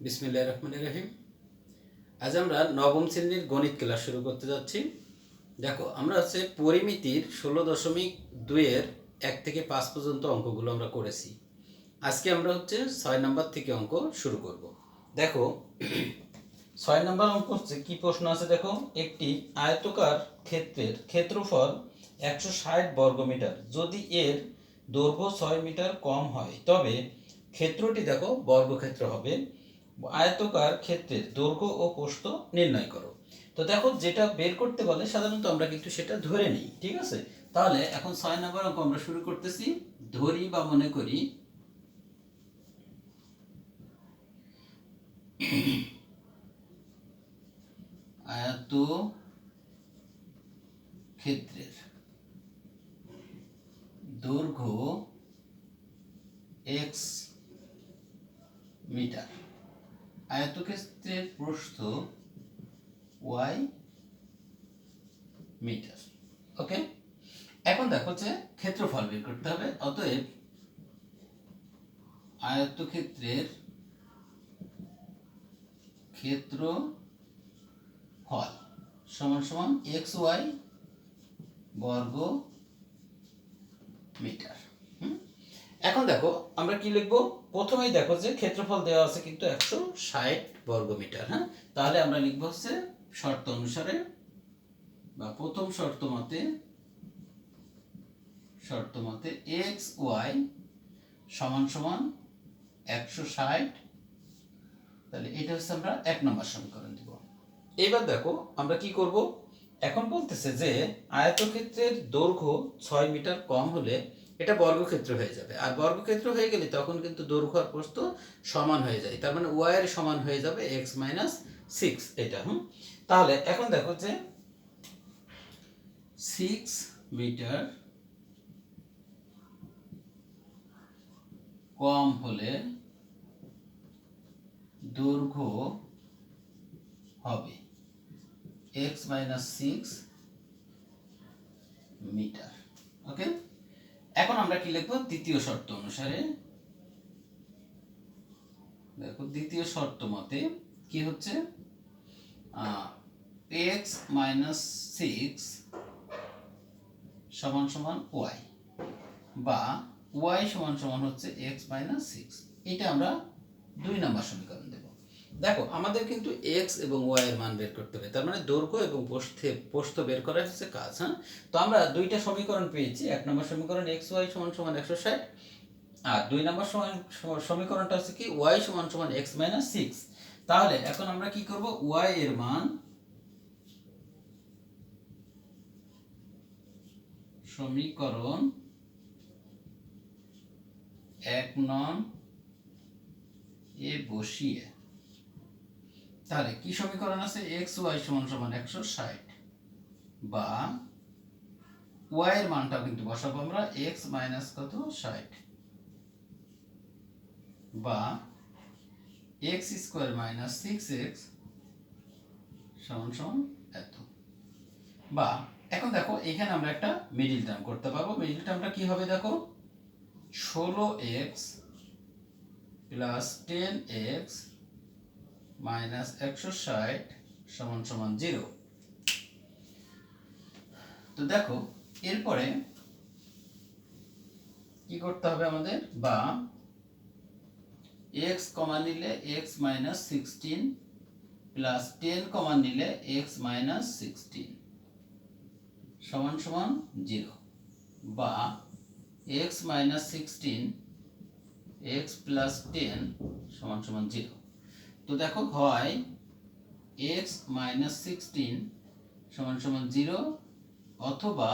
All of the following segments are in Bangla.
বিসমিল্লাহির রহমানির রহিম। আজ আমরা নবম শ্রেণীর গণিত ক্লাস শুরু করতে যাচ্ছি। দেখো, আমরা পরিমিতির 16.2-এর 1 থেকে 5 পর্যন্ত অঙ্কগুলো আমরা করেছি। আজকে আমরা 6 নাম্বার থেকে অঙ্ক শুরু করব। দেখো, 6 নাম্বার অঙ্ক কি প্রশ্ন আছে দেখো, একটি আয়তকার ক্ষেত্রের ক্ষেত্রফল 160 বর্গমিটার, যদি এর দৈর্ঘ্য 6 মিটার কম হয় তবে ক্ষেত্রটি দেখো বর্গক্ষেত্র হবে। আয়তকার ক্ষেত্রের দৈর্ঘ্য ও প্রস্থ নির্ণয় করো। তো দেখো, যেটা বের করতে বলে সাধারণত আমরা কিন্তু সেটা ধরে নিই, ঠিক আছে? তাহলে এখন 6 নাম্বার অঙ্ক আমরা শুরু করতেছি। ধরি বা মনে করি আয়ত ক্ষেত্রের দৈর্ঘ্য x মিটার, আয়তক্ষেত্রের প্রস্থ y মিটার। ওকে, এখন দেখো ক্ষেত্রফল বের করতে হবে। অতএব আয়তক্ষেত্রের ক্ষেত্রফল সমান সমান xy বর্গ মিটার। এখন দেখো আমরা কি লিখবো, প্রথমেই দেখো ক্ষেত্রফল দেওয়া আছে কিন্তু 160 বর্গ মিটার। তাহলে আমরা লিখবো শর্ত অনুসারে বা প্রথম শর্ত মতে xy সমান সমান 160। তাহলে এটা আমরা 1 নম্বর সমীকরণ দিব। এবার দেখো আমরা কি করব, এখন বলতেছে যে আয়তক্ষেত্রের দৈর্ঘ্য 6 মিটার কম হলে এটা বর্গক্ষেত্র হয়ে যাবে, আর বর্গক্ষেত্র হয়ে গেলে তখন কিন্তু দৈর্ঘ্য আর প্রস্থ সমান হয়ে যায়। তার মানে y এর সমান হয়ে যাবে x - 6 এটা। তাহলে এখন দেখো 6 মিটার কম হলে দৈর্ঘ্য হবে x - 6 মিটার। ওকে, এখন আমরা কি লিখবো, দ্বিতীয় শর্ত অনুসারে। দেখো, দ্বিতীয় শর্ত মতে কি হচ্ছে, x - 6 সমান সমান y, বা y সমান সমান x - 6। এটা আমরা 2 নম্বর সমীকরণ দেব। দেখো, আমাদের কিন্তু x এবং y এর মান বের করতে হবে, তার মানে দৈর্ঘ্য এবং প্রস্থ বের করা হচ্ছে কাজ। তো আমরা দুইটা সমীকরণ পেয়েছি। 1 নম্বর সমীকরণ xy সমান সমান 160, আর 2 নম্বর সমীকরণটা হচ্ছে কি y সমান সমান x - 6। তাহলে এখন আমরা কি করব, y এর মান সমীকরণ 1 নং এ বসিয়ে, তাহলে কি সমীকরণ আছে, xy সমান সমান 160, বা y এর মানটাও কিন্তু বসাবো আমরা x মাইনাস 60, বা x স্কয়ার মাইনাস 6x সমান সমান এত। বা এখন দেখো, এখানে আমরা একটা মিডল টার্ম করতে পারবো। মিডল টার্মটা কি হবে দেখো, 16x প্লাস 10x মাইনাস 160 সমান সমান 0। তো দেখো, এরপরে কি করতে হবে আমাদের, বা x কমা নিলে x মাইনাস 16 প্লাস 10 কমা নিলে x মাইনাস 16 সমান সমান 0, বা x মাইনাস 16 x প্লাস 10 সমান সমান 0। তো দেখো, হয় x মাইনাস 16 সমান সমান 0, অথবা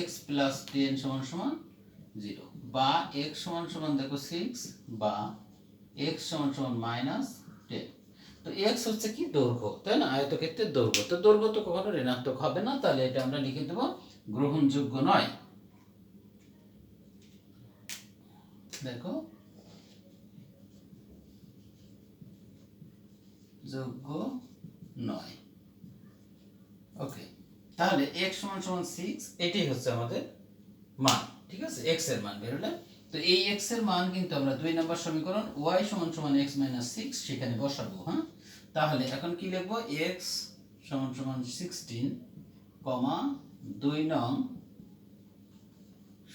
x প্লাস 10 সমান সমান 0, বা x সমান সমান দেখো 6, বা x সমান সমান মাইনাস 10। তো x হচ্ছে কি দৈর্ঘ্য, তাই না? আয়তক্ষেত্রের দৈর্ঘ্য। তো দৈর্ঘ্য তো কখনো ঋণাত্মক হবে না, তাহলে এটা আমরা লিখে দেব গ্রহণযোগ্য নয়। দেখো, যোগ্য নয়। ওকে, তাহলে x সমান সমান 6, এটাই হচ্ছে আমাদের মান, ঠিক আছে? x এর মান বের হলে তো এই x এর মান কিন্তু আমরা 2 নম্বর সমীকরণ y সমান সমান x মাইনাস 6 সেখানে বসাবো। হ্যাঁ, তাহলে এখন কি লিখবো, x সমান সমান 16 কমা 2 নং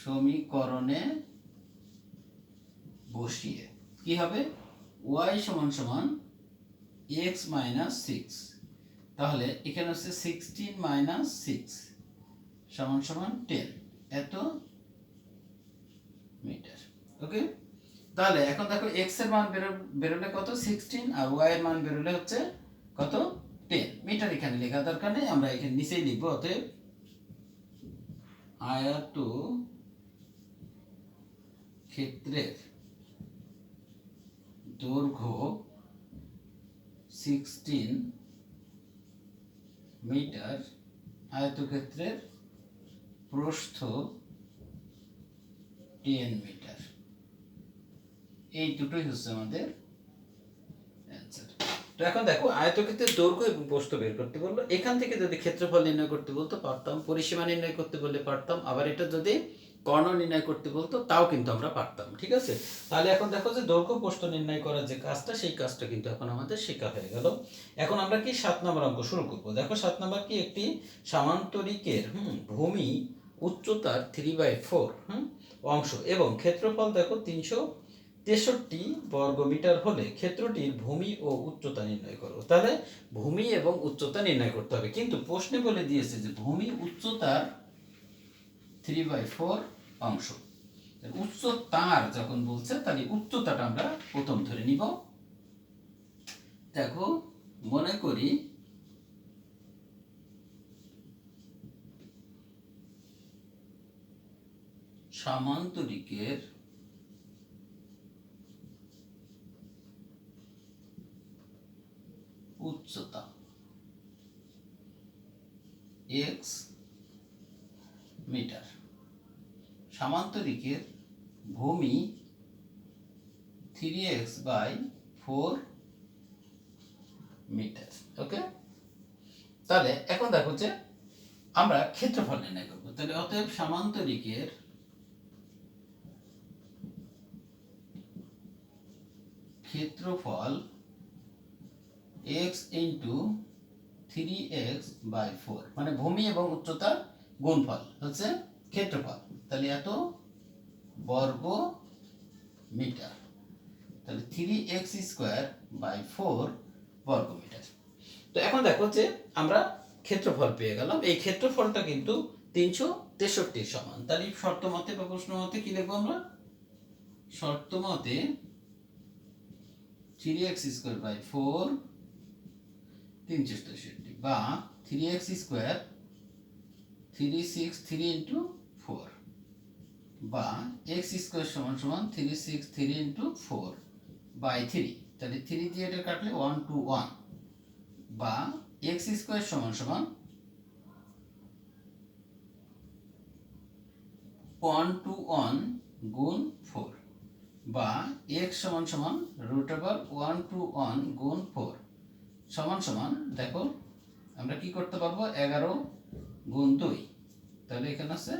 সমীকরণে বসিয়ে কি হবে, y সমান সমান x মাইনাস 6, তাহলে এখানে হচ্ছে 16 মাইনাস 6 সমান সমান 10 এত মিটার। ওকে, তাহলে এখন দেখো x এর মান বেরোলে কত 16 আর y এর মান বেরোলে হচ্ছে কত 10 মিটার। এখানে লেখা দরকার নেই, আমরা এখানে নিচেই লিখবো। অতএব আয়ত ক্ষেত্রের দৈর্ঘ্য 16 মিটার, আয়তক্ষেত্রের প্রস্থ 10 মিটার। এই দুটোই হচ্ছে আমাদের অ্যান্সার। তো এখন দেখো আয়তক্ষেত্রের দৈর্ঘ্য এবং প্রস্থ বের করতে বললো, এখান থেকে যদি ক্ষেত্রফল নির্ণয় করতে বলতো পারতাম, পরিসীমা নির্ণয় করতে বললে পারতাম, আবার এটা যদি কর্ণ নির্ণয় করতে বলতো তাও কিন্তু আমরা পারতাম। ঠিক আছে, তাহলে এখন দেখো যে দৈর্ঘ্য প্রস্থ নির্ণয় করার যে কাজটা, সেই কাজটা কিন্তু এখন আমাদের শেখা হয়ে গেল। এখন আমরা কি 7 নম্বর অঙ্ক শুরু করব। দেখো 7 নম্বর কি, একটি সামান্তরিকের ভূমি উচ্চতার 3/4 অংশ এবং ক্ষেত্রফল দেখো 363 বর্গমিটার হলে ক্ষেত্রটির ভূমি ও উচ্চতা নির্ণয় করো। তাহলে ভূমি এবং উচ্চতা নির্ণয় করতে হবে, কিন্তু প্রশ্নে বলে দিয়েছে যে ভূমি উচ্চতার 3/4 অংশ। উচ্চতার যখন বলছে তাহলে উচ্চতাটা আমরা প্রথম ধরে নিব। দেখো মনে করি সামান্তরিকের উচ্চতা x মিটার, সামান্তরিকের ভূমি 3x/4 মিটার। ওকে, তাহলে এখন দেখো যে আমরা ক্ষেত্রফল নির্ণয় করব। তাহলে অতএব সামান্তরিকের ক্ষেত্রফল x ইন্টু 3x/4, মানে ভূমি এবং উচ্চতার গুণফল হচ্ছে ক্ষেত্রফল। তাহলে এত বর্গ মিটার, তাহলে 3x²/4 বর্গ মিটার। তো এখন দেখো যে আমরা ক্ষেত্রফল পেয়ে গেলাম, এই ক্ষেত্রফলটা কিন্তু 363 সমান। তাহলে শর্ত মতে বা প্রশ্ন মতে কি লিখবো আমরা, শর্ত মতে 3x²/4 363 বা 3x² 363 ইন্টু 4 বা x² সমান সমান 363 ইন্টু 4/3। তাহলে 3 দিয়ে এটা কাটলে 1 to 1 বা x² সমান সমান 1 to 1 গুণ 4 বা x সমান সমান √1 to 1 গুণ 4 সমান সমান, দেখো আমরা কি করতে পারবো, 11 গুণ 2, তাহলে এখানে আছে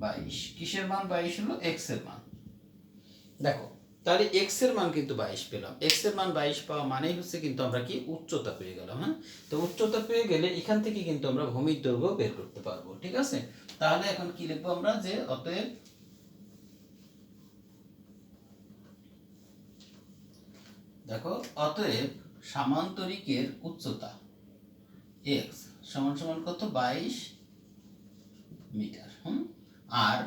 22। কিসের মান 22 হলো, x এর মান। দেখো তাহলে x এর মান কিন্তু 22 পেলাম। x এর মান 22 পাওয়া মানেই হচ্ছে কিন্তু আমরা কি উচ্চতা পেয়ে গেলাম। হ্যাঁ, তো উচ্চতা পেয়ে গেলে এখান থেকে কিন্তু আমরা ভূমির দৈর্ঘ্য বের করতে পারবো। ঠিক আছে, তাহলে এখন কি লিখবো আমরা, যে অতএব দেখো অতএব সামান্তরিকের উচ্চতা x সমান সমান কত, 22 মিটার। আর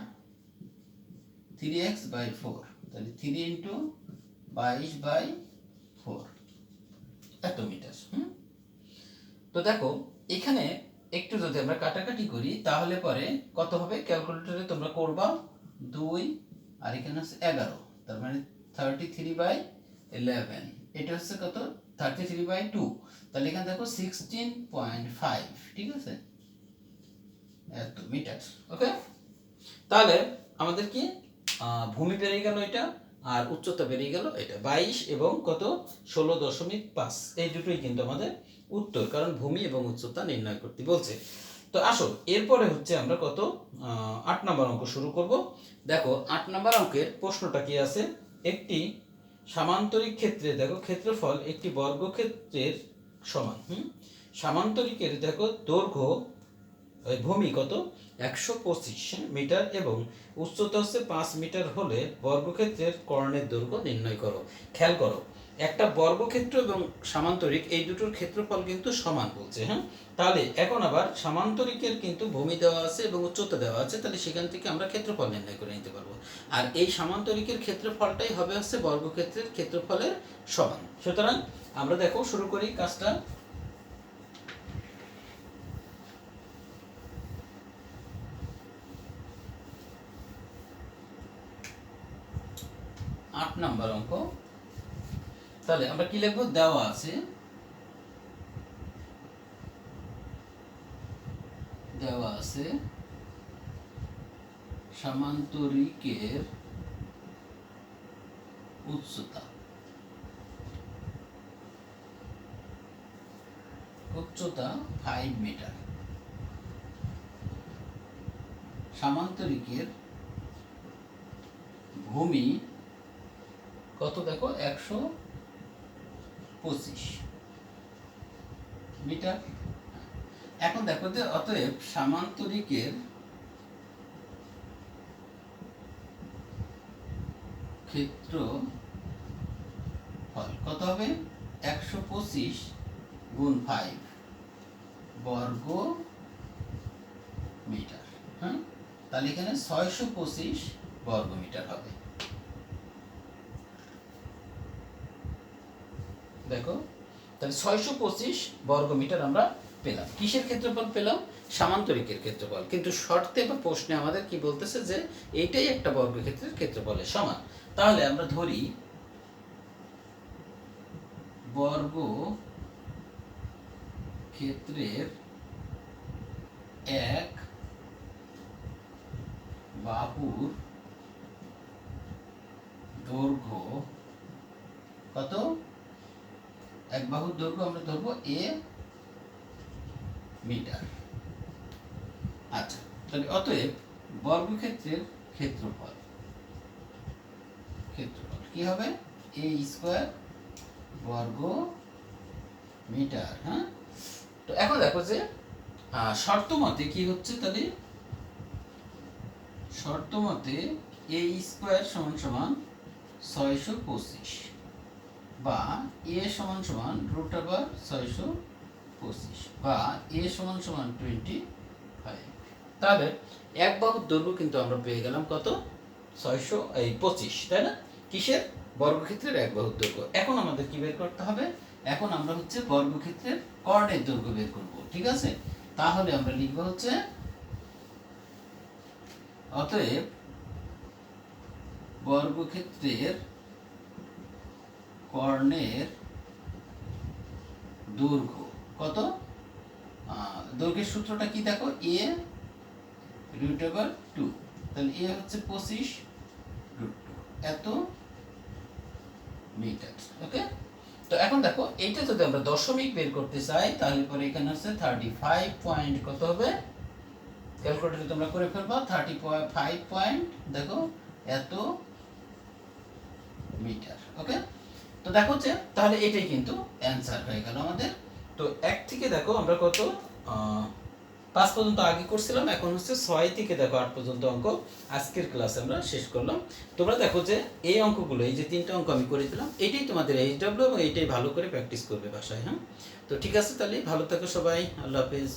3x/4, তাহলে 3 ইন্টু 22/4 এত মিটার। তো দেখো এখানে একটু যদি আমরা কাটাকাটি করি তাহলে পরে কত হবে, ক্যালকুলেটরে তোমরা করবা 2 আর এখানে হচ্ছে 11, তার মানে 33/11, এটা হচ্ছে কত 33/2, তাহলে এখানে দেখো 16.5। ঠিক আছে, এত মিটার। ওকে, তাহলে আমাদের কি ভূমি বেরিয়ে গেল এটা, আর উচ্চতা বেরিয়ে গেল এটা 22 এবং কত 16.5। এই দুটোই কিন্তু আমাদের উত্তর, কারণ ভূমি এবং উচ্চতা নির্ণয় করতে বলছে। তো আসো এরপরে হচ্ছে আমরা কত 8 নম্বর অঙ্ক শুরু করব। দেখো 8 নম্বর অঙ্কের প্রশ্নটা কি আছে, একটি সামান্তরিক ক্ষেত্রে দেখো ক্ষেত্রফল একটি বর্গক্ষেত্রের সমান। সামান্তরিকের দেখো দৈর্ঘ্য ভূমি কত 125 মিটার এবং উচ্চতা হচ্ছে 5 মিটার হলে বর্গক্ষেত্রের কর্ণের দৈর্ঘ্য নির্ণয় করো। খেয়াল করো, একটা বর্গক্ষেত্র এবং সামান্তরিক এই দুটোর ক্ষেত্রফল কিন্তু সমান বলছে। তাহলে এখন আবার সামান্তরিকের কিন্তু ভূমি দেওয়া আছে এবং উচ্চতা দেওয়া আছে, তাহলে সেখান থেকে আমরা ক্ষেত্রফল নির্ণয় করে নিতে পারবো। আর এই সামান্তরিকের ক্ষেত্রফলটাই হবে হচ্ছে বর্গক্ষেত্রের ক্ষেত্রফলের সমান। সুতরাং আমরা দেখো শুরু করি কাজটা। 8 নাম্বার অঙ্ক। তাহলে আমরা কি লিখবো, দেওয়া আছে সামান্তরিকের উচ্চতা 5 মিটার, সামান্তরিকের ভূমি কত দেখো 125 মিটার। এখন দেখো যে অতএব সামান্তরিকের ক্ষেত্রফল কত হবে 125 গুণ 5 বর্গ মিটার। তাহলে এখানে 625 বর্গ মিটার হবে। দেখো তাহলে 625 বর্গ মিটার আমরা পেলাম। কিসের ক্ষেত্রফল পেলাম, সামান্তরিকের ক্ষেত্রফল। কিন্তু শর্তে বা প্রশ্নে আমাদের কি বলতেছে যে এইটাই একটা বর্গক্ষেত্রের ক্ষেত্রফলের সমান। তাহলে আমরা ধরি বর্গ ক্ষেত্রের এক বাহুর দৈর্ঘ্য কত, এক বাহুর দৈর্ঘ্য আমরা ধরবো a মিটার। আচ্ছা, তাহলে অতএব বর্গক্ষেত্রের ক্ষেত্রফল কি হবে a স্কয়ার বর্গ মিটার। তো এখন দেখো যে শর্ত মতে কি হচ্ছে, তাহলে শর্ত মতে a স্কয়ার সমান সমান 625 বা a সমান সমান রুট ওভার 625 বা a সমান সমান 25। তাহলে এক বাহুর দৈর্ঘ্য কিন্তু আমরা পেয়ে গেলাম কত 625, তাই না? কিসের, বর্গক্ষেত্রের এক বাহুর দৈর্ঘ্য। এখন আমাদের কি বের করতে হবে, এখন আমরা হচ্ছে বর্গক্ষেত্রের কর্ণের দৈর্ঘ্য বের করব, ঠিক আছে? তাহলে আমরা লিখব হচ্ছে অতএব বর্গক্ষেত্রের কর্ণের দৈর্ঘ্য কত, দৈর্ঘ্যের সূত্রটা কি দেখো a রুট ওভার 2, তাহলে a হচ্ছে 25 রুট 2 এত মিটার। ওকে, তো এখন দেখো এইটা যদি আমরা দশমিক বের করতে চাই তাহলে পরে এখানে হচ্ছে 35 পয়েন্ট কত হবে, ক্যালকুলেটরে তোমরা করে ফেলবা 35 পয়েন্ট দেখো এত মিটার। ওকে, তো দেখো যে তাহলে এটাই কিন্তু অ্যান্সার হয়ে গেল আমাদের। তো 1 থেকে দেখো আমরা কত 5 পর্যন্ত আগে করছিলাম, এখন হচ্ছে 6 থেকে দেখো 8 পর্যন্ত অঙ্ক আজকের ক্লাসে আমরা শেষ করলাম। তোমরা দেখো যে এই অঙ্কগুলো, এই যে 3টা অঙ্ক আমি করে দিলাম, এটাই তোমাদের এইচডব্লিউ এবং এইটাই ভালো করে প্র্যাকটিস করবে বাসায়। তো ঠিক আছে, তাহলে ভালো থাকো সবাই, আল্লাহ হাফেজ।